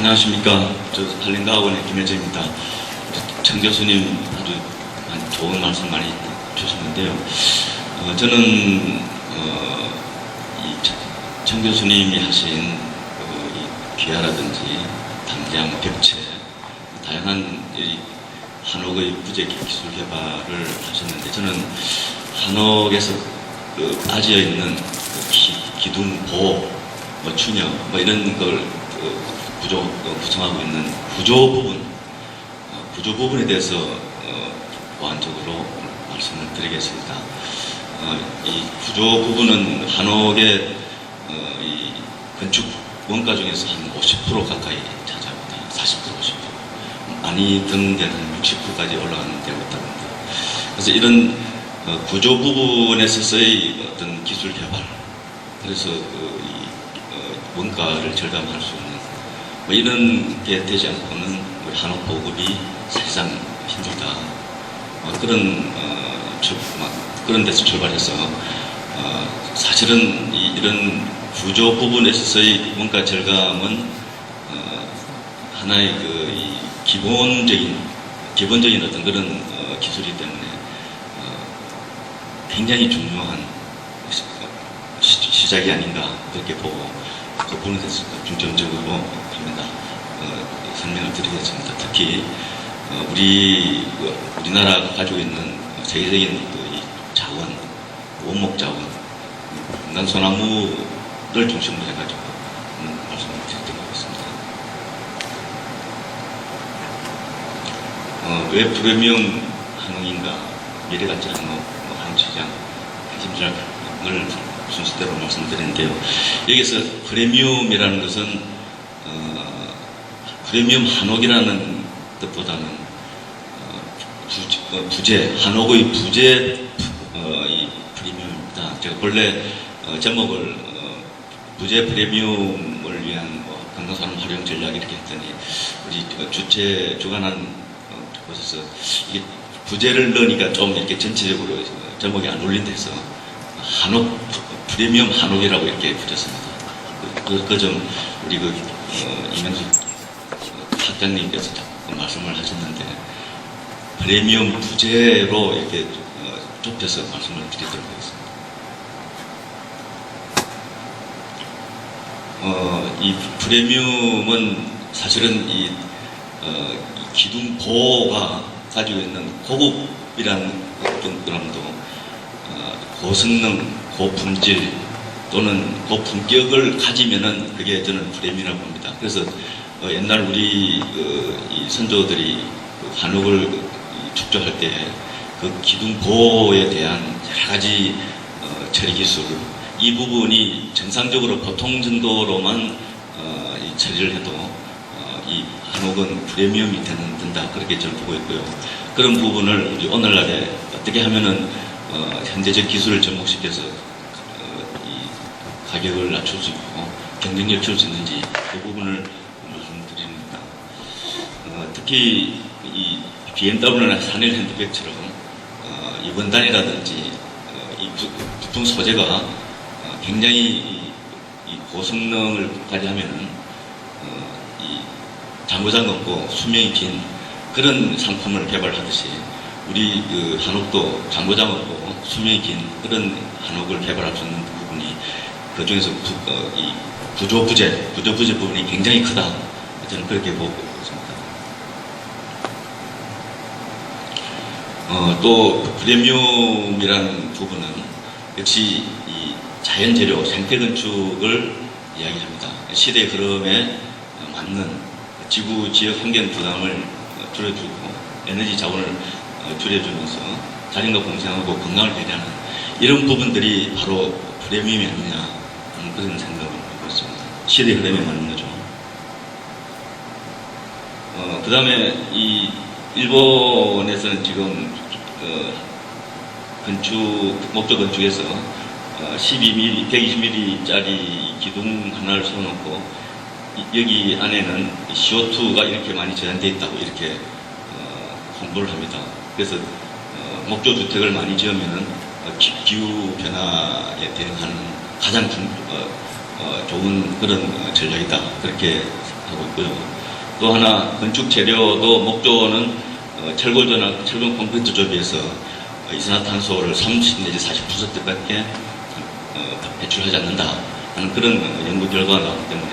안녕하십니까. 저 한림과학원의 김혜재입니다. 청 교수님 아주 좋은 말씀 많이 주셨는데요. 저는 청 교수님이 하신 이 귀하라든지 당장 벽체 다양한 한옥의 부재 기술 개발을 하셨는데, 저는 한옥에서 빠져 있는 기둥, 보호, 추녀 이런 걸 구성하고 있는 구조 부분에 대해서 보완적으로 말씀을 드리겠습니다. 이 구조 부분은 한옥의 이 건축 원가 중에서 한 50% 가까이 차지합니다. 40%, 50%. 많이 드는 데는 한 60%까지 올라가는 데가 있다고 합니다. 그래서 이런 구조 부분에 있어서의 어떤 기술 개발, 그래서 원가를 절감할 수 있는 이런 게 되지 않고는 우리 한옥 보급이 사실상 힘들다. 그런 데서 출발해서 사실은 이런 구조 부분에 있어서의 원가 절감은 하나의 이 기본적인 어떤 그런 기술이기 때문에 굉장히 중요한 시작이 아닌가 그렇게 보고 그 부분에 대해서 중점적으로 합니다. 설명을 드리겠습니다. 특히 우리나라가 가지고 있는 세계적인 이 자원, 원목 자원, 인간 소나무를 중심으로 해가지고 말씀을 드리도록 하겠습니다. 왜 프리미엄 한옥인가, 미래 가치 한옥, 한옥시장, 핵심전략을 순서대로 말씀드리는데요. 여기서 프리미엄이라는 것은 프리미엄 한옥이라는 뜻보다는 한옥의 부재 이 프리미엄입니다. 제가 본래 제목을 부재 프리미엄을 위한 관광산업 활용 전략 이렇게 했더니 우리 주관한 곳에서 이게 부재를 넣으니까 좀 이렇게 전체적으로 제목이 안 올린데서 한옥 프리미엄 한옥이라고 이렇게 붙였습니다. 그 점 우리 이명수 학장님께서 자꾸 말씀을 하셨는데 프리미엄 부재로 이렇게 좁혀서 말씀을 드리도록 하겠습니다. 이 프리미엄은 사실은 이 기둥 보호가 가지고 있는 고급이라는 정도도 고성능, 고품질 또는 고품격을 가지면은 그게 저는 프리미엄이라고 봅니다. 그래서 옛날 우리 이 선조들이 한옥을 축조할 때 그 기둥 보호에 대한 여러 가지 처리 기술, 이 부분이 정상적으로 보통 정도로만 이 처리를 해도 이 한옥은 프리미엄이 된다, 그렇게 저는 보고 있고요. 그런 부분을 우리 오늘날에 어떻게 하면은 현재적 기술을 접목시켜서 이 가격을 낮출 수 있고 경쟁력을 키울 수 있는지 그 부분을 말씀드립니다. 특히 이 BMW나 샤넬 핸드백처럼 이 원단이라든지 이 부품 소재가 굉장히 이 고성능을 가지하면은 이 장고장 없고 수명이 긴 그런 상품을 개발하듯이 우리 한옥도 장고장 없고 수명이 긴 그런 한옥을 개발할 수 있는 부분이 그 중에서 이 부조 부재 부분이 굉장히 크다. 저는 그렇게 보고 있습니다. 또 프리미엄이라는 부분은 역시 이 자연 재료 생태 건축을 이야기합니다. 시대 흐름에 맞는 지구 지역 환경 부담을 줄여주고 에너지 자원을 줄여주면서 자연과 공생하고 건강을 배려하는 이런 부분들이 바로 프리미엄이 아니냐 하는 그런 생각을 하고 있습니다. 시대 흐름에 맞는 거죠. 그 다음에 이 일본에서는 지금 목조 건축에서 12mm, 120mm짜리 기둥 하나를 세워놓고 여기 안에는 CO2가 이렇게 많이 저장되어 있다고 이렇게 홍보를 합니다. 그래서 목조 주택을 많이 지으면은 기후 변화에 대응하는 가장 좋은 그런 전략이다, 그렇게 하고 있고요. 또 하나 건축 재료도 목조는 철골조나 철근 콘크리트 조비에서 이산화탄소를 30 내지 40%밖에 배출하지 않는다 하는 그런 연구 결과가 나오기 때문에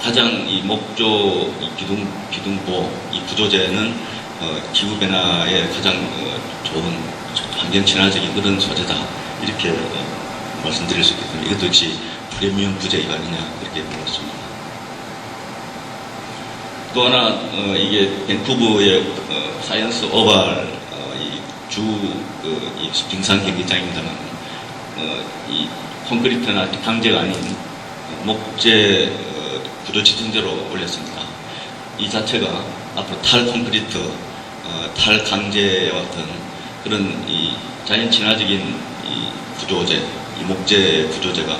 가장 이 목조 이 기둥보 이 구조재는 기후 변화에 가장 좋은 환경 친화적인 그런 소재다 이렇게 말씀드릴 수 있겠습니다. 이것도 역시 프리미엄 부재가 아니냐 그렇게 보았습니다. 또 하나 이게 밴쿠버의 사이언스 오발 이 빙상 경기장입니다만 이 콘크리트나 강재가 아닌 목재 구조 지층제로 올렸습니다. 이 자체가 앞으로 탈 콘크리트, 탈 강재와 같은 그런 이 자연 친화적인 이 구조재, 이 목재 구조재가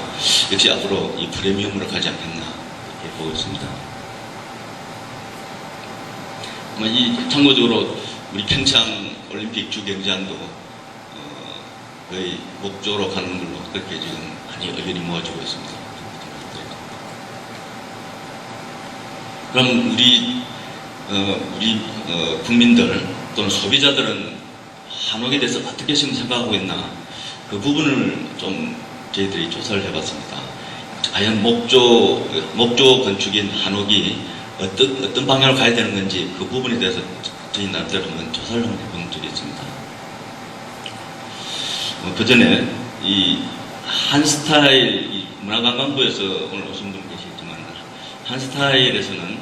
역시 앞으로 이 프리미엄으로 가지 않겠나 이렇게 보고 있습니다. 이 참고적으로 우리 평창 올림픽 주경기장도 거의 목조로 가는 걸로 그렇게 지금 많이 의견이 모아지고 있습니다. 그럼 우리 국민들 또는 소비자들은 한옥에 대해서 어떻게 지금 생각하고 있나 그 부분을 좀 저희들이 조사를 해봤습니다. 과연 목조 건축인 한옥이 어떤 방향으로 가야 되는 건지 그 부분에 대해서 저희 나름대로 한번 조사를 한번 해본 적이 있습니다. 그 전에 이 한스타일 문화관광부에서 오늘 오신 분 계시겠지만 한스타일에서는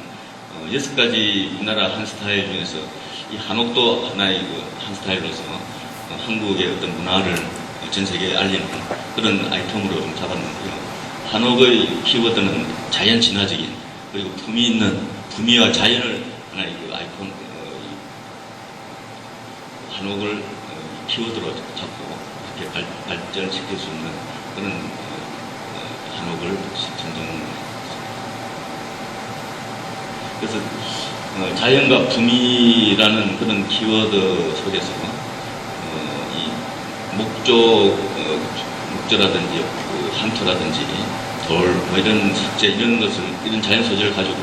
6가지 우리나라 한스타일 중에서 이 한옥도 하나의 한스타일로서 한국의 어떤 문화를 전 세계에 알리는 그런 아이템으로 좀 잡았는데요. 한옥의 키워드는 자연 친화적인 그리고 품위 있는 품위와 자연을 하나의 아이콘 한옥을 키워드로 잡고 이렇게 발전시킬 수 있는 그런 한옥을 선정합니다. 그래서 자연과 품위라는 그런 키워드 속에서 이 목조라든지 한토라든지 돌 뭐 이런 석재 이런 자연 소재를 가지고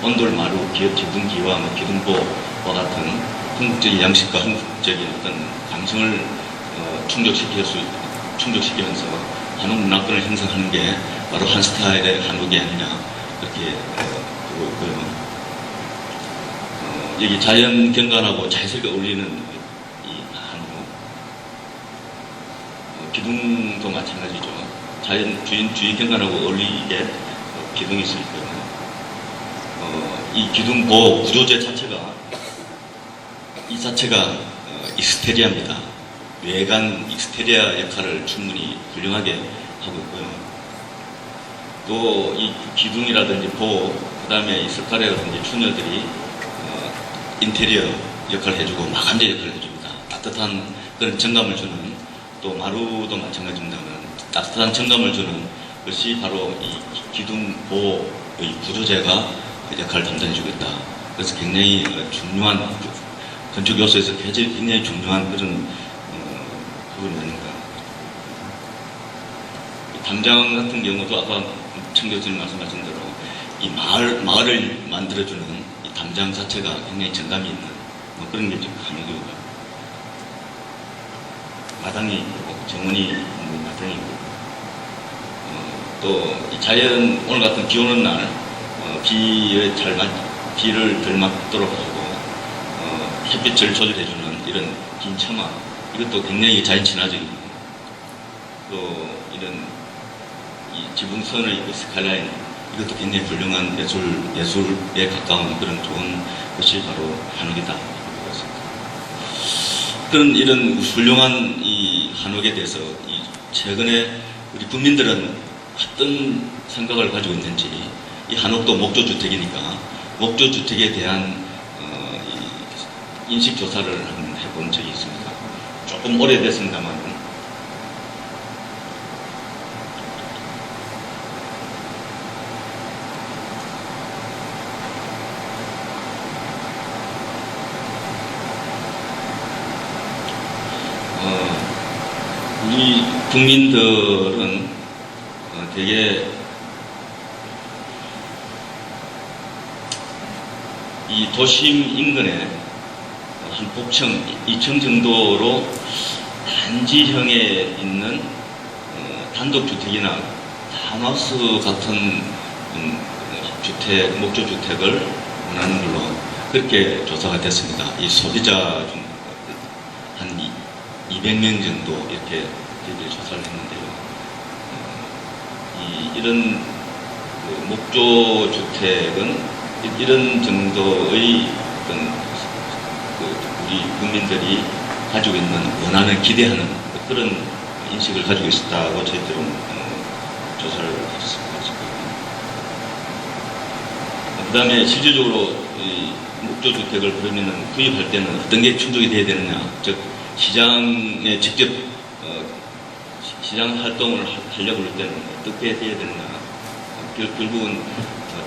온돌, 마루, 기둥, 기와, 기둥보와 같은 한국적인 양식과 한국적인 어떤 감성을 충족시키면서 한옥 문화권을 형성하는 게 바로 한스타일의 한옥이 아니냐 그렇게 보고 있고요. 여기 자연 경관하고 자연스럽게 어울리는 이 한옥 기둥도 마찬가지죠. 주위 경관하고 어울리게 기둥이 있을 거예요. 이 기둥보 구조재 자체가 익스테리아입니다. 외관 익스테리아 역할을 충분히 훌륭하게 하고 있고요. 또 이 기둥이라든지 보, 그 다음에 이 석가래라든지 추녀들이 인테리어 역할을 해주고 마감재 역할을 해줍니다. 따뜻한 그런 정감을 주는 또 마루도 마찬가지입니다만 따뜻한 정감을 주는 것이 바로 이 기둥보의 구조재가 역할을 담당해주고 있다. 그래서 굉장히 중요한 건축 요소에서 굉장히 중요한 그런 부분이 아닌가. 담장 같은 경우도 아까 청 교수님 말씀하신 대로 이 마을을 만들어주는 이 담장 자체가 굉장히 정감이 있는 그런 게 좀 한옥이고요. 마당이 있고 정원이 있는 마당이 있고 또 이 자연 오늘 같은 비 오는 날 비를 덜 맞도록 하고 햇빛을 조절해주는 이런 긴 처마 이것도 굉장히 자연 친화적이고 또 이런 이 지붕선의 스카이라인 이것도 굉장히 훌륭한 예술에 가까운 그런 좋은 것이 바로 한옥이다. 그런 이런 훌륭한 이 한옥에 대해서 최근에 우리 국민들은 어떤 생각을 가지고 있는지 이 한옥도 목조주택이니까 목조주택에 대한 인식조사를 한번 해본 적이 있습니다. 조금 오래됐습니다만 우리 국민들은 되게 이 도심 인근에 한 복층, 2층 정도로 단지형에 있는 단독주택이나 타운하우스 같은 주택, 목조주택을 원하는 걸로 그렇게 조사가 됐습니다. 이 소비자 중 한 200명 정도 이렇게 저희들이 조사를 했는데요. 이런 목조주택은 이런 정도의 어떤 우리 국민들이 가지고 있는 원하는 기대하는 그런 인식을 가지고 있었다고 저희들은 조사를 했습니다. 그 다음에 실질적으로 이 목조주택을 그러면은 구입할 때는 어떤 게 충족이 돼야 되느냐, 즉 시장에 직접 시장 활동을 하려고 할 때는 어떻게 돼야 되느냐, 결국은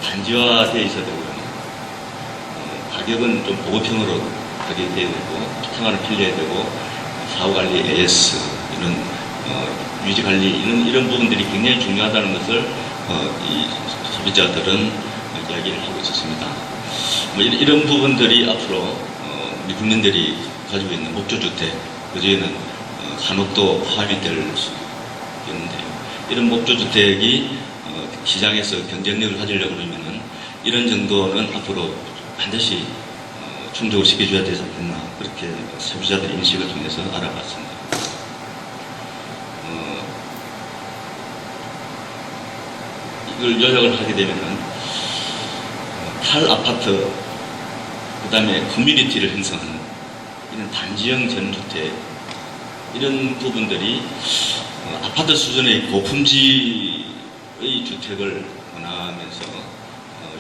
단지화되어 있어야 되고요. 가격은 좀 보급형으로 가격이 돼야 되고, 생활을 필요해야 되고, 사후관리, AS, 이런 유지관리, 이런 부분들이 굉장히 중요하다는 것을 이 소비자들은 이야기를 하고 있었습니다. 이런 부분들이 앞으로 우리 국민들이 가지고 있는 목조주택, 그중에는 한옥도 포함이 될 수 있는데요. 이런 목조주택이 시장에서 경쟁력을 가지려고 그러면은 이런 정도는 앞으로 반드시 충족을 시켜줘야 되지 않겠나, 그렇게 소비자들의 인식을 통해서 알아봤습니다. 이걸 요약을 하게 되면은 탈아파트, 그 다음에 커뮤니티를 형성하는 이런 단지형 전주택, 이런 부분들이 아파트 수준의 고품질의 주택을 원하면서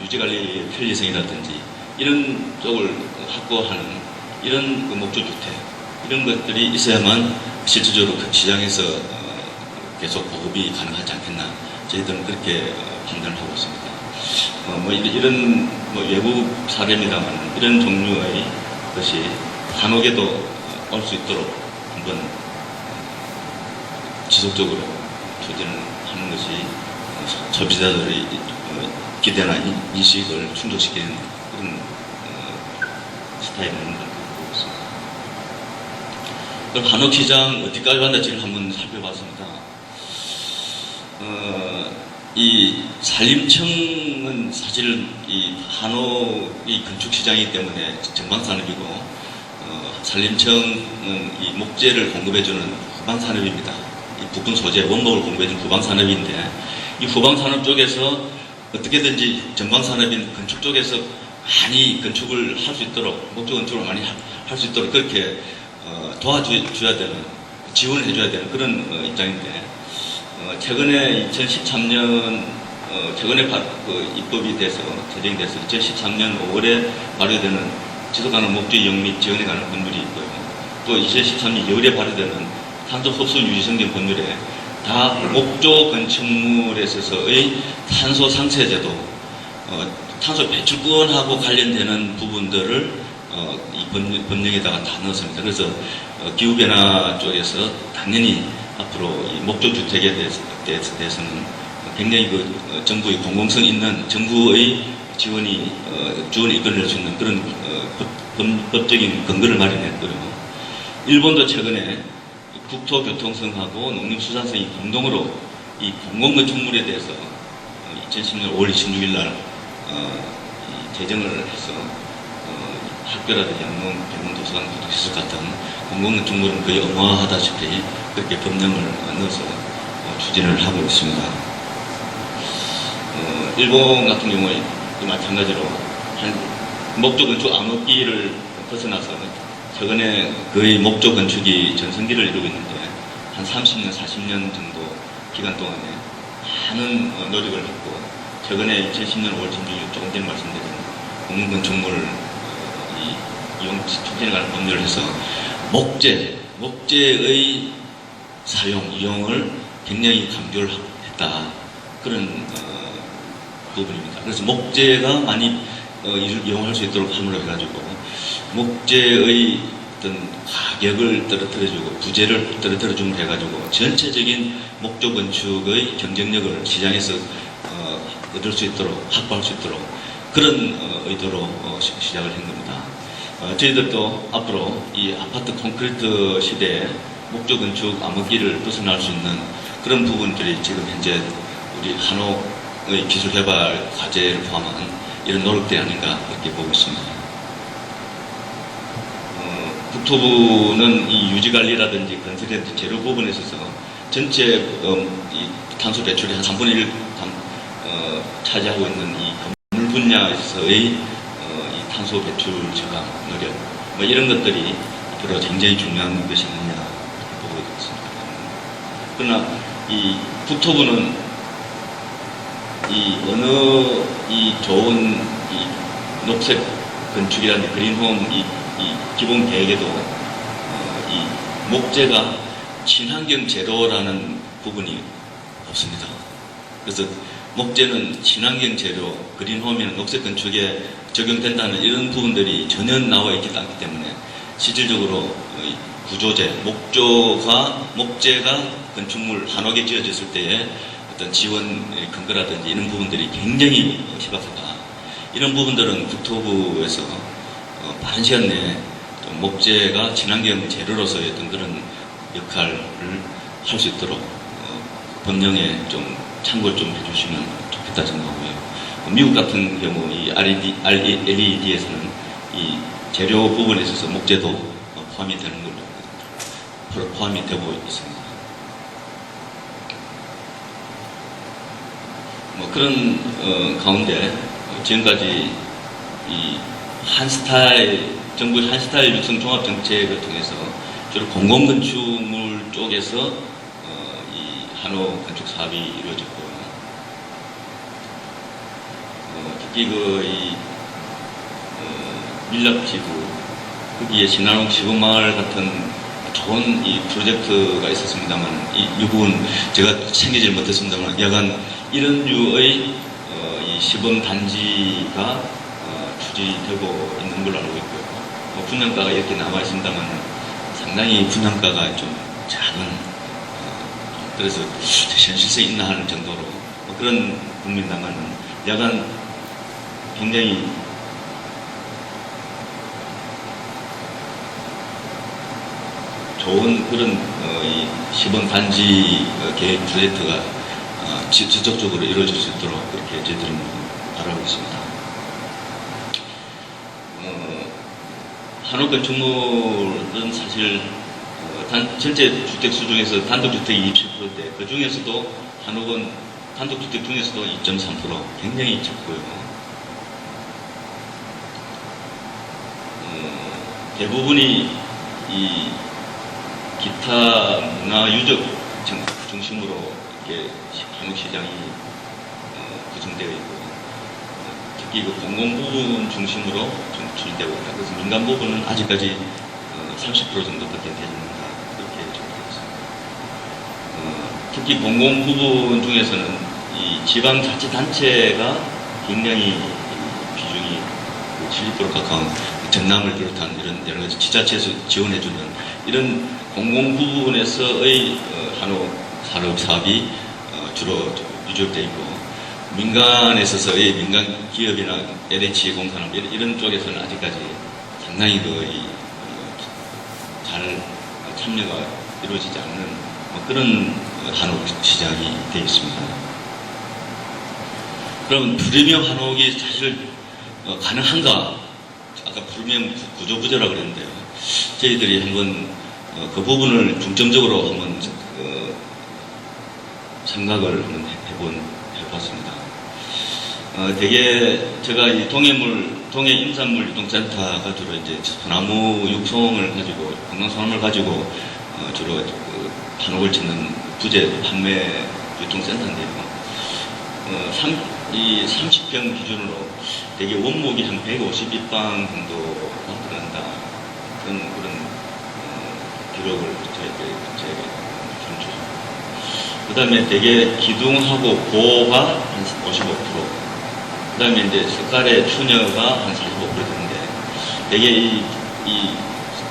유지관리의 편리성이라든지 이런 쪽을 확보하는 이런 목조주택, 이런 것들이 있어야만 실질적으로 그 시장에서 계속 보급이 가능하지 않겠나, 저희들은 그렇게 판단을 하고 있습니다. 이런 외부 사례입니다만 이런 종류의 것이 한옥에도 올 수 있도록 한번 지속적으로 추진을 하는 것이 소비자들의 기대나 인식을 충족시키는 그런 스타일인 것 같고 있습니다. 그럼 한옥 시장 어디까지 왔는지를 한번 살펴봤습니다. 이 산림청은 사실 이 한옥이 건축시장이기 때문에 전방산업이고, 산림청은 이 목재를 공급해주는 후방산업입니다. 이 부품 소재, 원목을 공급해주는 후방산업인데, 이 후방산업 쪽에서 어떻게든지 전방산업인 건축 쪽에서 많이 건축을 할 수 있도록, 목조 건축을 많이 할 수 있도록 그렇게 도와줘야 되는, 지원을 해줘야 되는 그런 입장인데, 최근에 2013년 최근에 입법이 돼서 제정이 돼서 2013년 5월에 발효되는 지속가능 목조 이용 및 지원에 관한 법률이 있고요. 또 2013년 2월에 발효되는 탄소 흡수 유지 성장 법률에 다 목조 건축물에 있어서의 탄소 상쇄 제도, 탄소 배출권하고 관련되는 부분들을 이 법령에다가 다 넣었습니다. 그래서 기후변화 쪽에서 당연히 앞으로 이 목조주택에 대해서는 굉장히 정부의 공공성 있는 정부의 지원이 이끌어낼 수 있는 그런 법적인 근거를 마련했고요. 일본도 최근에 국토교통성하고 농림수산성이 공동으로 이 공공건축물에 대해서 2010년 5월 26일 날 제정을 해서 학교라든지 양농, 병원, 도서관, 구독시설 같은 공공건축물은 거의 어마어마하다시피 그렇게 법령을 넣어서 추진을 하고 있습니다. 일본 같은 경우에 마찬가지로 목조 건축 암흑기를 벗어나서 최근에 거의 목조 건축이 전성기를 이루고 있는데 한 30년, 40년 정도 기간 동안에 많은 노력을 했고, 최근에 2010년 5월 16일 조금 전에 말씀드린 공공건축물 이용 촉진에 관한 법률을 해서 목재의 사용, 이용을 굉장히 강조를 했다. 그런 부분입니다. 그래서 목재가 많이 이용할 수 있도록 함으로 해가지고 목재의 어떤 가격을 떨어뜨려주고 부재를 떨어뜨려주면 해가지고 전체적인 목조 건축의 경쟁력을 시장에서 얻을 수 있도록, 확보할 수 있도록 그런 의도로 시작을 한 겁니다. 저희들도 앞으로 이 아파트 콘크리트 시대에 목조 건축 암흑기를 벗어날 수 있는 그런 부분들이 지금 현재 우리 한옥의 기술 개발 과제를 포함한 이런 노력들이 아닌가 그렇게 보고 있습니다. 국토부는 이 유지관리라든지 건설이라든지 재료 부분에 있어서 전체 이 탄소 배출의 한 3분의 1 차지하고 있는 이 건물 분야에서의 이 탄소 배출 저감 노력 뭐 이런 것들이 앞으로 굉장히 중요한 것이 아니냐 이렇게 보고 있습니다. 그러나 이 국토부는 이 어느 이 좋은 이 녹색 건축이라는 그린홈 이 기본 계획에도 이 목재가 친환경 재료라는 부분이 없습니다. 그래서 목재는 친환경 재료, 그린홈이나 녹색 건축에 적용된다는 이런 부분들이 전혀 나와 있지 않기 때문에 실질적으로 구조재, 목재가 건축물 한옥에 지어졌을 때의 어떤 지원 근거라든지 이런 부분들이 굉장히 희박하다. 이런 부분들은 국토부에서 빠른 시간 내에 목재가 친환경 재료로서의 어떤 그런 역할을 할 수 있도록 법령에 좀 참고를 좀 해주시면 좋겠다 생각하고요. 미국 같은 경우 이 LED에서는 이 재료 부분에 있어서 목재도 포함이 되는 걸로 포함이 되고 있습니다. 뭐 그런 가운데 지금까지 이 정부 한 스타일 육성 종합 정책을 통해서 주로 공공건축물 쪽에서 이 한옥 건축 사업이 이루어졌고, 특히 이 밀락지구 거기에 신한옥 시범마을 같은 좋은 이 프로젝트가 있었습니다만 이 부분 제가 챙기질 못했습니다만 여간 이런 류의 이 시범 단지가 추진되고 있는 걸로 알고 있고요. 분양가가 이렇게 남아 있습니다만 상당히 분양가가 좀 작은 그래서 현실성이 있나 하는 정도로 그런 국민당은 약간 굉장히 좋은 그런 이 시범 단지 계획 프로젝트가 지속적으로 이루어질 수 있도록 그렇게 저희들은 바라고 있습니다. 한옥 건축물은 사실 전체 주택수 중에서 단독주택이 27%인데 그 중에서도 한옥은 단독주택 중에서도 2.3% 굉장히 적고요. 대부분이 이 기타 문화유적 중심으로 이렇게 한옥시장이 구성되어 있고 특히 그 공공 부분 중심으로 추진되고 있다. 그래서 민간 부분은 아직까지 30% 정도밖에 되지 않는다. 그렇게 정리되어 있습니다. 특히 공공 부분 중에서는 이 지방자치단체가 굉장히 비중이 70% 가까운 전남을 비롯한 이런 여러 가지 지자체에서 지원해주는 이런 공공 부분에서의 한옥 사업이 주로 유적되어 있고 민간에 있어서의 민간 기업이나 LH 공사나 이런 쪽에서는 아직까지 상당히 잘 참여가 이루어지지 않는 그런 한옥 시장이 되어 있습니다. 그럼 프리미엄 한옥이 사실 가능한가? 아까 프리미엄 구조부재라고 그랬는데요. 저희들이 한번 그 부분을 중점적으로 한번 생각을 한번 해봤습니다. 대개 제가 이 동해 임산물 유통센터가 주로 이제 소나무 육송을 가지고 관광소나무를 가지고 주로 한옥을 짓는 부재 판매 유통센터인데요. 이 30평 기준으로 대개 원목이 한 150입방 정도가 들어간다. 그런 기록을 저희가 준수합니다. 그 다음에 대개 기둥하고 고가 한 55%, 그 다음에 이제 석가래 추녀가 한 45% 되는데, 대개 이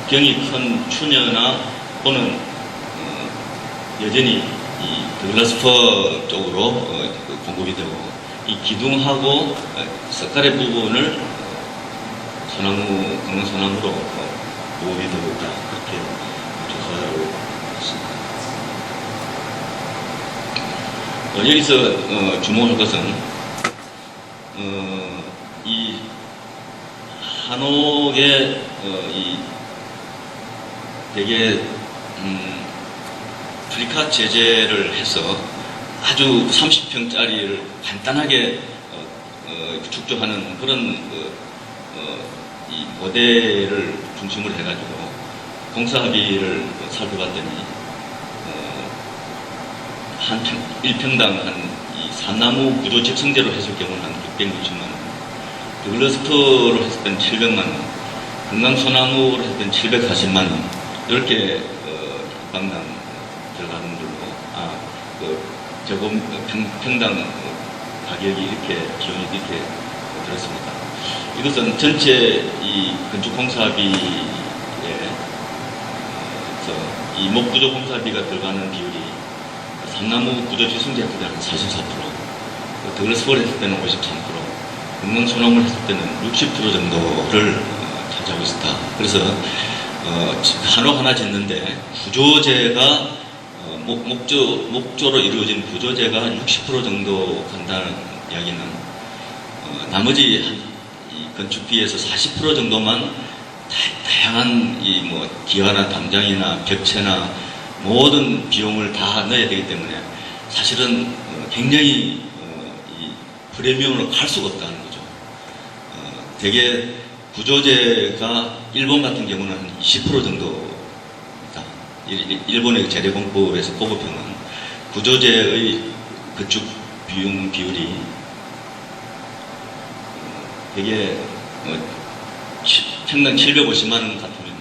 병이 큰 추녀나 고는 여전히 이 더글라스퍼 쪽으로 공급이 되고, 이 기둥하고 석가래 부분을 소나무, 금강소나무로 보호이 되고 있다. 그렇게 조사를 했습니다. 여기서 주목할 것은 이 한옥의 이 되게 프리카 제재를 해서 아주 30평짜리를 간단하게 축조하는 그런 이 모델을 중심으로 해가지고 공사비를 살펴봤더니 한 1평당 한 이 산나무 구조 집성제로 했을 경우는 한 660만 원, 더글라스터로 했을 때는 700만 원, 금강소나무로 했을 때는 740만 원, 이렇게 방당 들어가는 걸로 저금 평당 가격이 이렇게 비용이 이렇게 들었습니다. 이것은 전체 이 건축 공사비에 이 목구조 공사비가 들어가는 비율이 산나무 구조 지성제 했을 때는 44%, 더글라스볼 했을 때는 53%, 금강소나무를 했을 때는 60% 정도를 차지하고 있었다. 그래서 한옥 하나 짓는데 구조재가 목조로 이루어진 구조재가 60% 정도 간다는 이야기는 나머지 이 건축비에서 40% 정도만 다양한 이 뭐 기와나 담장이나 벽체나 모든 비용을 다 넣어야 되기 때문에 사실은 굉장히 이 프리미엄으로 갈 수가 없다는 거죠. 되게 구조재가 일본 같은 경우는 한 20% 정도입니다. 일본의 재래공법에서 보고평은 구조재의 건축 비용 비율이 되게 평당 750만 원 같으면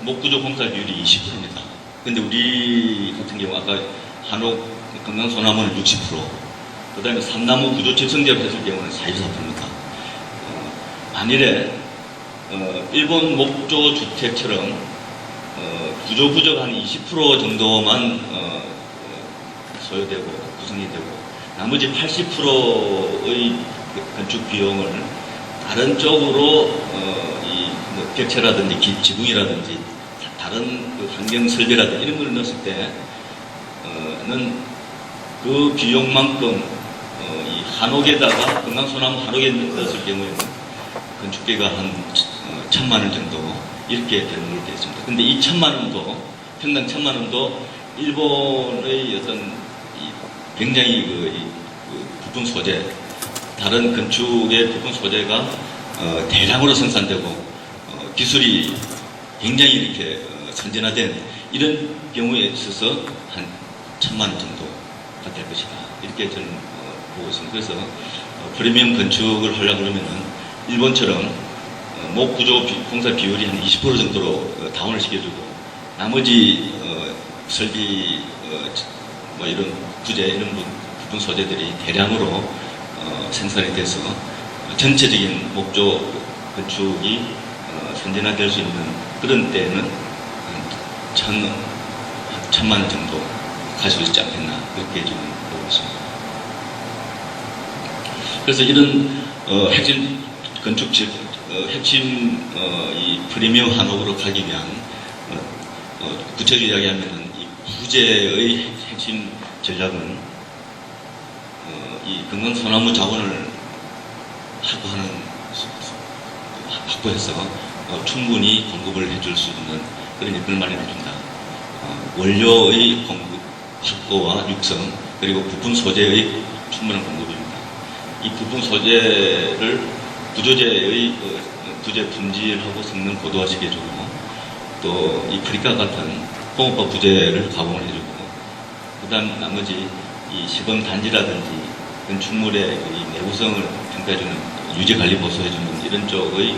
목구조 공사 비율이 20%입니다. 근데 우리 같은 경우 아까 한옥 금강소나무는 60%, 그 다음에 삼나무 구조 집성제로 했을 경우는 44%입니다. 만일에 일본 목조 주택처럼 구조 부족 한 20% 정도만 소요되고 구성이 되고 나머지 80%의 건축 비용을 다른 쪽으로 뭐 벽체라든지 지붕이라든지 다른 그 환경 설비라든지 이런 걸 넣었을 때는 그 비용만큼 이 한옥에다가 금강소나무 한옥에 넣었을 경우에는 건축비가 한 1,000만 원 정도 이렇게 되는 걸로 되어 있습니다. 근데 이 1,000만 원도 평당 1,000만 원도 일본의 어떤 굉장히 그 부품 소재 다른 건축의 부품 소재가 대량으로 생산되고 기술이 굉장히 이렇게 선진화된 이런 경우에 있어서 한 1,000만 원 정도가 될 것이다. 이렇게 저는 보고 있습니다. 그래서 프리미엄 건축을 하려고 그러면은 일본처럼 목구조 공사 비율이 한 20% 정도로 다운을 시켜주고 나머지 설비 뭐 이런 부재 이런 부품 소재들이 대량으로 생산이 돼서 전체적인 목조 건축이 선진화될 수 있는 그런 때에는 1,000만 원 정도 가지고 있지 않겠나 그렇게 좀 보고 있습니다. 그래서 이런 핵심 건축 핵심 이 프리미엄 한옥으로 가기 위한 구체적으로 이야기하면은 이 부재의 핵심 전략은 이 금강소나무 자원을 확보해서 충분히 공급을 해줄 수 있는 그런 여건을 마련해준다. 원료의 공급 확보와 육성 그리고 부품 소재의 충분한 공급입니다. 이 부품 소재를 구조재의 부재 품질하고 성능 고도화시켜주고 또 이 프리카 같은 공업화 부재를 가공을 해주고 그다음 나머지 이 시범 단지라든지 건축물의 이 내구성을 평가해주는 유지 관리 보수해주는 이런 쪽의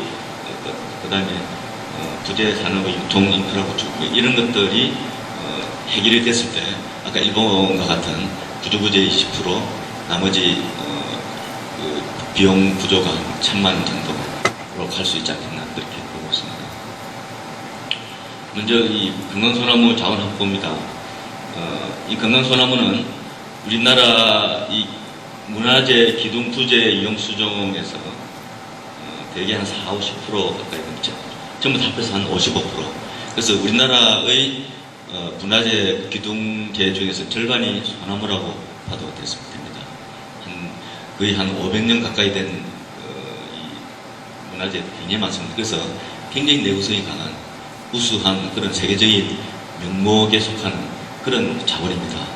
그다음에 부재 산업의 유통 인프라 구축 이런 것들이 해결이 됐을 때 아까 일본과 같은 구조부재 20% 나머지 그 비용 구조가 1,000만 원 정도로 갈 수 있지 않겠나 그렇게 보고 있습니다. 먼저 이 금강소나무 자원 확보입니다. 이 금강소나무는 우리나라 이 문화재 기둥 부재 이용 수종에서 대개 한 4, 50% 가까이 됩니다. 전부 다 합해서 한 55%. 그래서 우리나라의 문화재 기둥재 중에서 절반이 소나무라고 봐도 됩니다. 거의 한 500년 가까이 된 이 문화재 굉장히 많습니다. 그래서 굉장히 내구성이 강한 우수한 그런 세계적인 명목에 속하는 그런 자원입니다.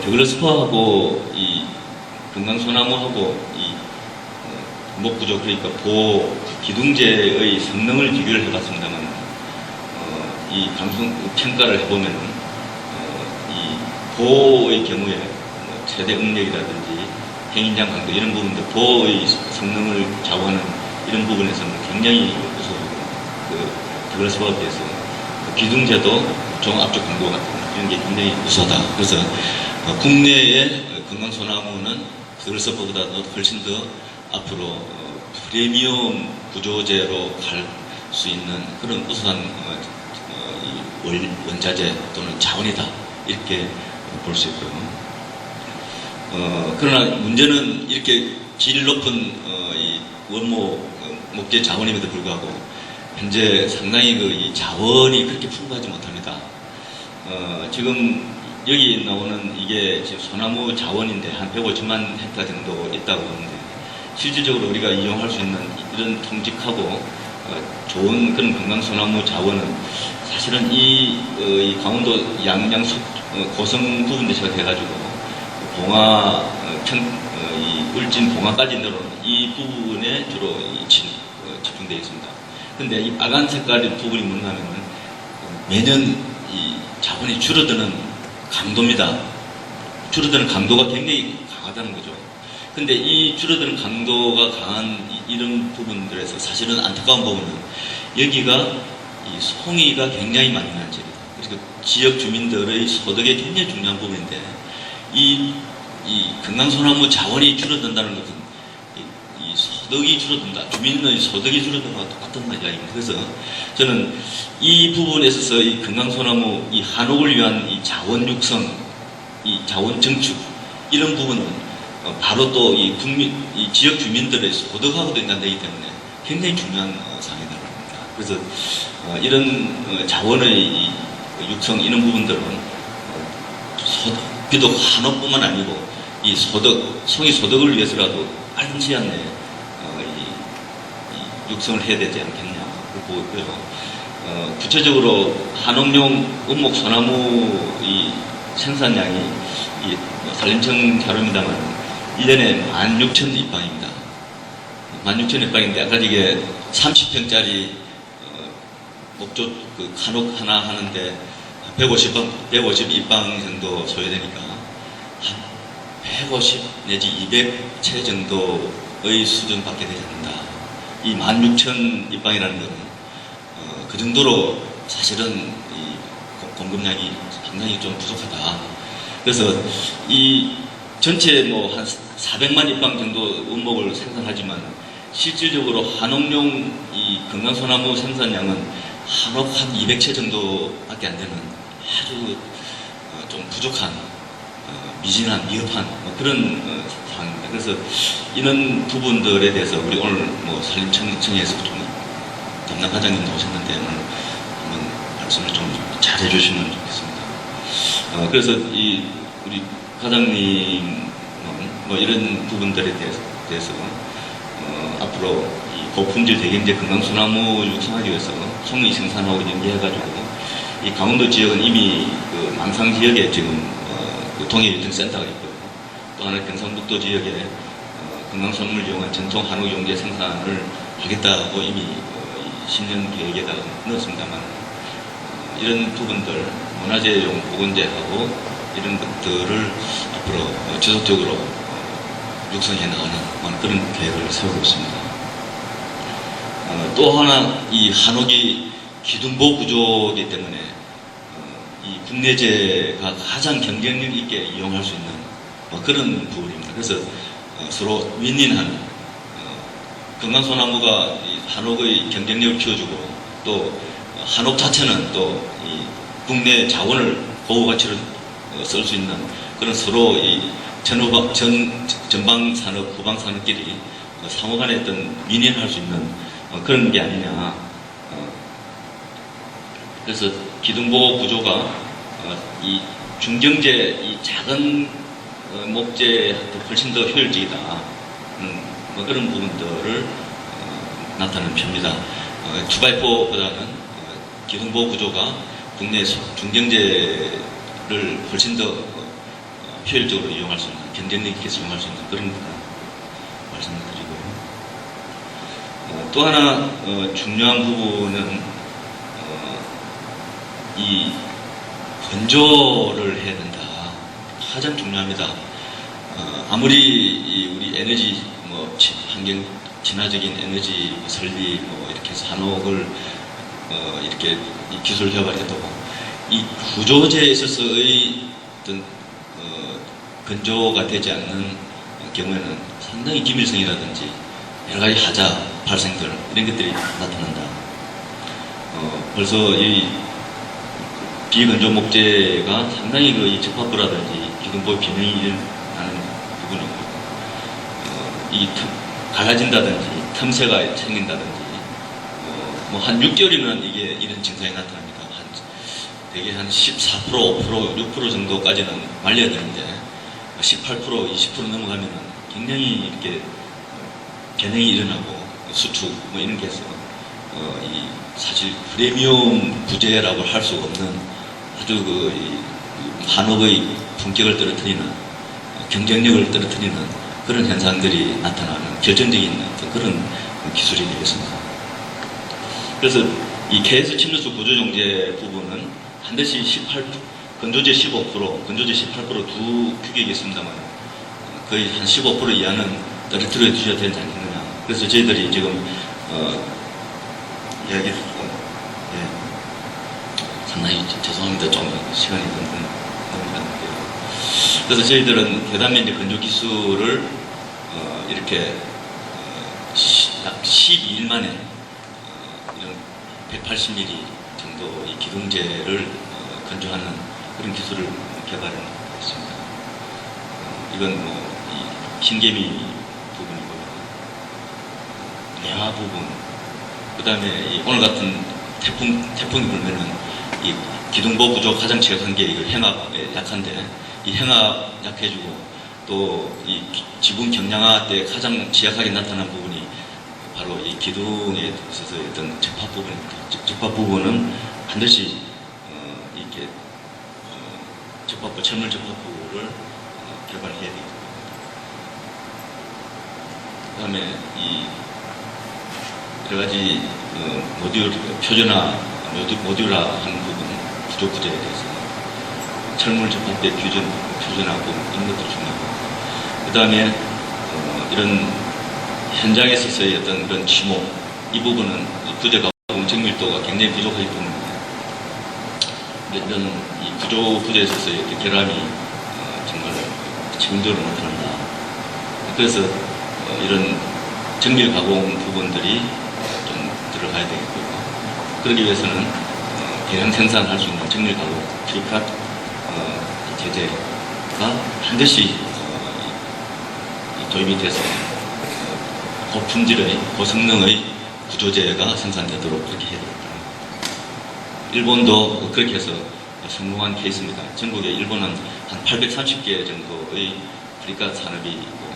더글라스파하고 이 금강소나무하고 이 목구조 그러니까 보호 기둥재의 성능을 비교를 해봤습니다만 이 방송 평가를 해보면은 이 보호의 경우에 최대 응력이라든지 행인장 강도 이런 부분들 보호의 성능을 좌우하는 이런 부분에서는 굉장히 우수하고 더글라스파에 비해서 기둥재도 종합적 강도 같은 이런 게 굉장히 우수하다. 그래서 국내의 금강소나무는 더글라스파보다도 훨씬 더 앞으로 프리미엄 구조재로 갈 수 있는 그런 우수한 원자재 또는 자원이다 이렇게 볼 수 있고요. 그러나 문제는 이렇게 질 높은 이 원목 목재 자원임에도 불구하고 현재 상당히 이 자원이 그렇게 풍부하지 못합니다. 지금 여기 나오는 이게 지금 소나무 자원인데 한 150만 헥타 정도 있다고 하는데 실질적으로 우리가 이용할 수 있는 이런 통직하고 좋은 그런 금강소나무 자원은 사실은 이 강원도 양양 고성 부분에 시작해가지고 봉화, 이 울진 봉화까지 내려오는 이 부분에 주로 집중되어 있습니다. 근데 이 빨간 색깔의 부분이 뭔가 하면은 매년 이 자본이 줄어드는 강도입니다. 줄어드는 강도가 굉장히 강하다는 거죠. 근데 이 줄어드는 강도가 강한 이런 부분들에서 사실은 안타까운 부분은 여기가 이 송이가 굉장히 많이 나는 지역입니다. 그래서 지역 주민들의 소득에 굉장히 중요한 부분인데 이 금강소나무 자원이 줄어든다는 것은 이 소득이 줄어든다. 주민의 소득이 줄어드는 것과 똑같은 이야기입니다. 그래서 저는 이 부분에 있어서 이 금강소나무 이 한옥을 위한 이 자원 육성, 이 자원 증축 이런 부분은 바로 또 이 지역 주민들의 소득하고도 연관되기 때문에 굉장히 중요한 사항이라고 합니다. 그래서 이런 자원의 이 육성 이런 부분들은 비록 한옥뿐만 아니고 이 송이 소득을 위해서라도 빠른 시간 내에 이 육성을 해야 되지 않겠냐 보고 있고요. 구체적으로 한옥용 원목 소나무 이 생산량이 이 산림청 자료입니다만 1년에 16,000입방입니다. 16,000입방인데 아까 이게 30평짜리 목조 그 한옥 하나 하는데 150입방 정도 소요되니까 한 150 내지 200채 정도의 수준밖에 되지 않는다. 이 16,000입방이라는 것은 그 정도로 사실은 이 공급량이 상당히 좀 부족하다. 그래서 이 전체 뭐 한 400만 입방 정도 원목을 생산하지만 실질적으로 한옥용 이 금강소나무 생산량은 한옥 한 200채 정도밖에 안 되는 아주 좀 부족한 미진한 미흡한 그런 상황입니다. 그래서 이런 부분들에 대해서 우리 오늘 뭐 산림청에서 좀 담당 과장님도 오셨는데 오늘 한번 말씀을 좀 잘 해주시면 좋겠습니다. 그래서 이 우리 과장님은 뭐 이런 부분들에 대해서 앞으로 이 고품질 대경제 금강소나무 육성하기 위해서 송이 생산하고 연계해가지고 이 강원도 지역은 이미 그 망상 지역에 지금 그 동해유통센터가 있고요. 또 하나 경상북도 지역에 금강소나무를 이용한 전통 한옥 용재 생산을 하겠다고 이미 10년 계획에다 넣었습니다만 이런 부분들 문화재용 보건재하고 이런 것들을 앞으로 지속적으로 육성해 나가는 그런 계획을 세우고 있습니다. 또 하나 이 한옥이 기둥보 구조이기 때문에 이 국내재가 가장 경쟁력 있게 이용할 수 있는 그런 부분입니다. 그래서 서로 윈윈한 금강소나무가 이 한옥의 경쟁력을 키워주고 또 한옥 자체는 또 이 국내 자원을 보호 가치를 쓸 수 있는 그런 서로 이 전방 산업, 후방 산업끼리 상호 간에 어떤 민의할 수 있는 그런 게 아니냐. 그래서 기둥보호 구조가 이 중경제, 이 작은 목재한테 훨씬 더 효율적이다. 뭐 그런 부분들을 나타내는 편입니다. 2x4보다는 기둥보호 구조가 국내 중경제를 훨씬 더 효율적으로 이용할 수 있는, 경쟁력 있게 이용할 수 있는 그런 말씀을 드리고요. 또 하나 중요한 부분은 이 건조를 해야 된다. 가장 중요합니다. 아무리 우리 에너지 환경 친화적인 에너지 설비 이렇게 산업을 이렇게 기술 개발해도 이 구조제에 있어서의 어떤 건조가 되지 않는 경우에는 상당히 기밀성이라든지 여러 가지 하자 발생들 이런 것들이 나타난다. 벌써 이 비건조 목재가 상당히 이 접합부라든지 기둥보호 기능이 일어나는 부분이고, 이 갈라진다든지 틈새가 생긴다든지, 뭐 한 6개월이면 이게 이런 증상이 나타납니다. 대개 한 14%, 5%, 6% 정도까지는 말려야 되는데 18%, 20% 넘어가면은 굉장히 이렇게 변형이 일어나고 수축 뭐 이런 게 해서 이 사실 프리미엄 부재라고 할 수 없는 아주 산업의 품격을 떨어뜨리는 경쟁력을 떨어뜨리는 그런 현상들이 나타나는 결정적인 그런 기술이 되겠습니다. 그래서 이 KS 침루수 구조정제 부분은 반드시 18, 건조제 15%, 건조제 18% 두 규격이 있습니다만 거의 한 15% 이하는 떨어뜨려 주셔야 되지 않겠느냐. 그래서 저희들이 지금 이야기를 상당히 죄송합니다. 좀 시간이 넘어갔는데요. 그래서 저희들은 계단면적 건조 기술을 이렇게 약 12일 만에 이런 180mm 정도 이 기둥재를 건조하는 그런 기술을 개발했습니다. 이건 이 흰개미 부분이고요. 내화 부분, 그 다음에 오늘 같은 태풍이 불면은 이 기둥보호 구조 가장 취약한 게 이거 행압에 약한데 이 행압 약해지고 또 이 지붕 경량화 때 가장 취약하게 나타난 부분이 바로 이 기둥에 있어서 어떤 접합 부분입니다. 접합 부분은 반드시 이렇게 접합부, 철물 접합부를 개발해야 되고, 그 다음에 이 여러 가지 모듈 모듈화한 부분, 구조 구조에 대해서 철물 접합대 표준화 부분 이런 것도 중요하고, 그 다음에 이런 현장에 있어서의 어떤 그런 지목, 이 부분은 부재 가공 정밀도가 굉장히 부족하기 때문에 이런 이 구조 부재에 있어서의 결함이 정말 책임적으로 나타난다. 그래서 이런 정밀 가공 부분들이 좀 들어가야 되겠고요. 그러기 위해서는 대량 생산할 수 있는 정밀 가공 프리캇 제재가 반드시 도입이 돼서 고품질의 고성능의 구조재가 생산되도록 그렇게 해야 됩니다. 일본도 그렇게 해서 성공한 케이스입니다. 전국에 일본은 한 830개 정도의 프리캇 산업이 있고,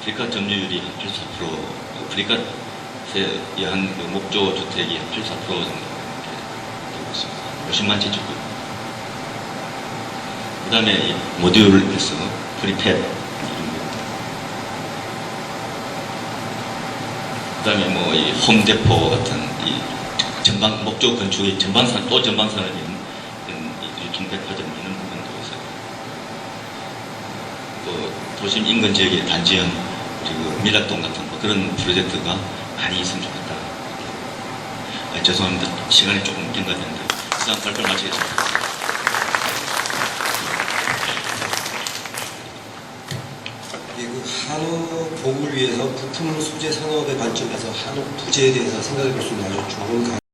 프리캇 점유율이 한 84%, 프리캇에 의한 목조 주택이 한 84% 정도 되고 있습니다. 50만 채 정도. 그 다음에 모듈에서 프리팹, 그 다음에 뭐 이 홈데포 같은 이 전방 목조 건축의 전방산 또 전방산업인 유통백화점 이런 부분도 있어요. 또 도심 인근 지역의 단지형 그리고 밀락동 같은 뭐 그런 프로젝트가 많이 있으면 좋겠다. 죄송합니다. 시간이 조금 경과됐는데 이상 발표를 마치겠습니다. 한우 보호를 위해서 부품 소재 산업의 관점에서 한우 부재에 대해서 생각해 볼 수 있는 아주 좋은